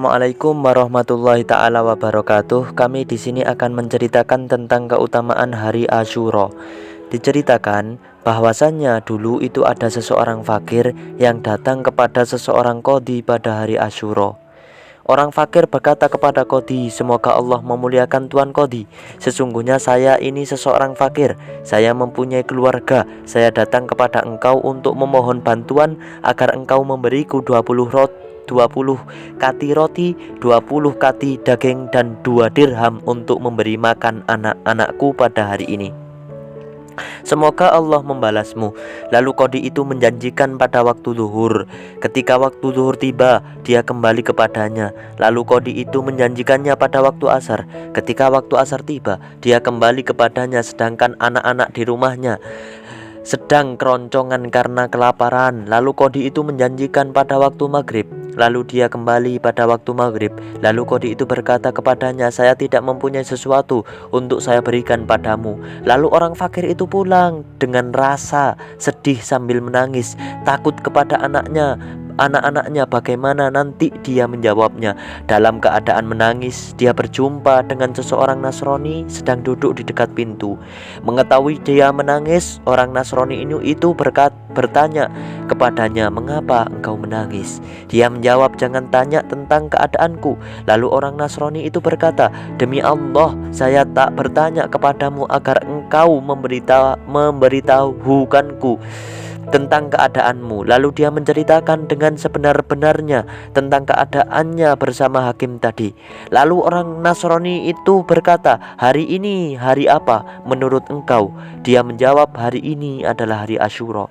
Assalamualaikum warahmatullahi taala wabarakatuh. Kami di sini akan menceritakan tentang keutamaan hari Asyura. Diceritakan bahwasannya dulu itu ada seseorang fakir yang datang kepada seseorang qadhi pada hari Asyura. Orang fakir berkata kepada qadhi, "Semoga Allah memuliakan Tuan Qadhi. Sesungguhnya saya ini seseorang fakir. Saya mempunyai keluarga. Saya datang kepada engkau untuk memohon bantuan agar engkau memberiku 20 kati roti, 20 kati daging, dan 2 dirham untuk memberi makan anak-anakku pada hari ini. Semoga Allah membalasmu." Lalu qadhi itu menjanjikan pada waktu zuhur. Ketika waktu zuhur tiba, dia kembali kepadanya. Lalu qadhi itu menjanjikannya pada waktu asar. Ketika waktu asar tiba, dia kembali kepadanya, sedangkan anak-anak di rumahnya sedang keroncongan karena kelaparan. Lalu qadhi itu menjanjikan pada waktu maghrib. Lalu dia kembali pada waktu maghrib. Lalu qadhi itu berkata kepadanya, "Saya tidak mempunyai sesuatu untuk saya berikan padamu." Lalu orang fakir itu pulang dengan rasa sedih sambil menangis, takut kepada anak-anaknya bagaimana nanti dia menjawabnya. Dalam keadaan menangis, dia berjumpa dengan seseorang Nasrani sedang duduk di dekat pintu. Mengetahui dia menangis, orang Nasrani itu bertanya kepadanya, "Mengapa engkau menangis?" Dia menjawab, "Jangan tanya tentang keadaanku." Lalu orang Nasrani itu berkata, "Demi Allah, saya tak bertanya kepadamu agar engkau memberitahukanku tentang keadaanmu." Lalu dia menceritakan dengan sebenar-benarnya tentang keadaannya bersama hakim tadi. Lalu orang Nasrani itu berkata, "Hari ini hari apa menurut engkau?" Dia menjawab, "Hari ini adalah hari Asyura."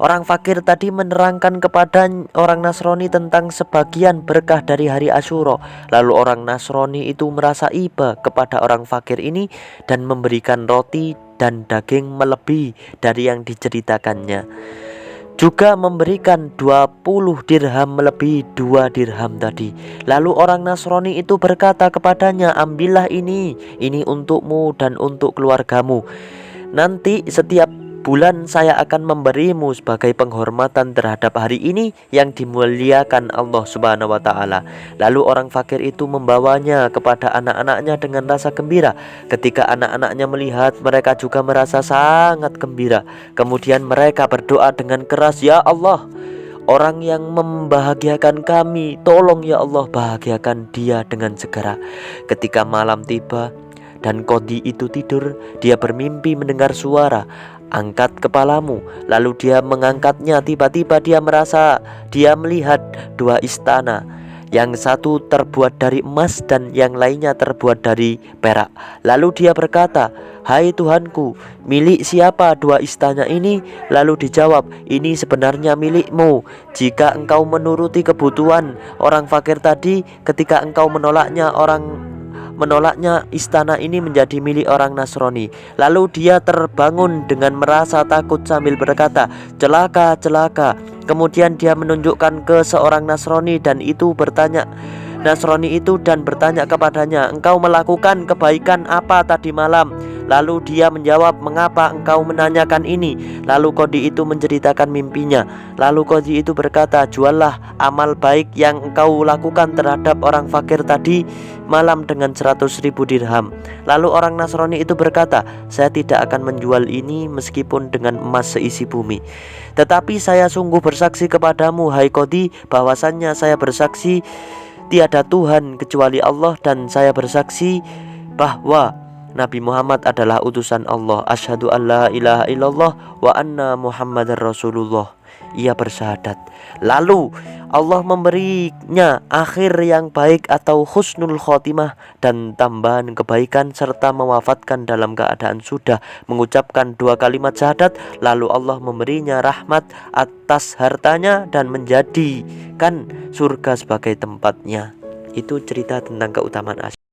Orang fakir tadi menerangkan kepada orang Nasrani tentang sebagian berkah dari hari Asyura. Lalu orang Nasrani itu merasa iba kepada orang fakir ini dan memberikan roti dan daging melebihi dari yang diceritakannya. Juga memberikan 20 dirham melebihi 2 dirham tadi. Lalu orang Nasrani itu berkata kepadanya, "Ambillah ini untukmu dan untuk keluargamu. Nanti setiap bulan saya akan memberimu sebagai penghormatan terhadap hari ini yang dimuliakan Allah Subhanahu wa ta'ala." Lalu orang fakir itu membawanya kepada anak-anaknya dengan rasa gembira. Ketika anak-anaknya melihat, mereka juga merasa sangat gembira. Kemudian mereka berdoa dengan keras, "Ya Allah, orang yang membahagiakan kami, tolong ya Allah bahagiakan dia dengan segera." Ketika malam tiba dan qadhi itu tidur, dia bermimpi mendengar suara, "Angkat kepalamu." Lalu dia mengangkatnya. Tiba-tiba dia melihat 2 istana. Yang satu terbuat dari emas dan yang lainnya terbuat dari perak. Lalu dia berkata, "Hai Tuhanku, milik siapa 2 istana ini?" Lalu dijawab, "Ini sebenarnya milikmu. Jika engkau menuruti kebutuhan orang fakir tadi, ketika engkau menolaknya, istana ini menjadi milik orang Nasrani." Lalu dia terbangun dengan merasa takut sambil berkata, "Celaka, celaka." Kemudian dia menunjukkan ke seorang Nasrani dan bertanya kepadanya, "Engkau melakukan kebaikan apa tadi malam?" Lalu dia menjawab, "Mengapa engkau menanyakan ini?" Lalu qadhi itu menceritakan mimpinya. Lalu qadhi itu berkata, "Juallah amal baik yang engkau lakukan terhadap orang fakir tadi malam dengan 100.000 dirham." Lalu orang Nasrani itu berkata, "Saya tidak akan menjual ini meskipun dengan emas seisi bumi. Tetapi saya sungguh bersaksi kepadamu, hai qadhi, bahwasannya saya bersaksi tiada Tuhan kecuali Allah, dan saya bersaksi bahwa Nabi Muhammad adalah utusan Allah. Asyhadu an la ilaha illallah wa anna Muhammadar Rasulullah." Ia bersyahadat. Lalu Allah memberinya akhir yang baik atau husnul khotimah dan tambahan kebaikan, serta mewafatkan dalam keadaan sudah mengucapkan 2 kalimat syahadat. Lalu Allah memberinya rahmat atas hartanya dan menjadikan surga sebagai tempatnya. Itu cerita tentang keutamaan Asyura.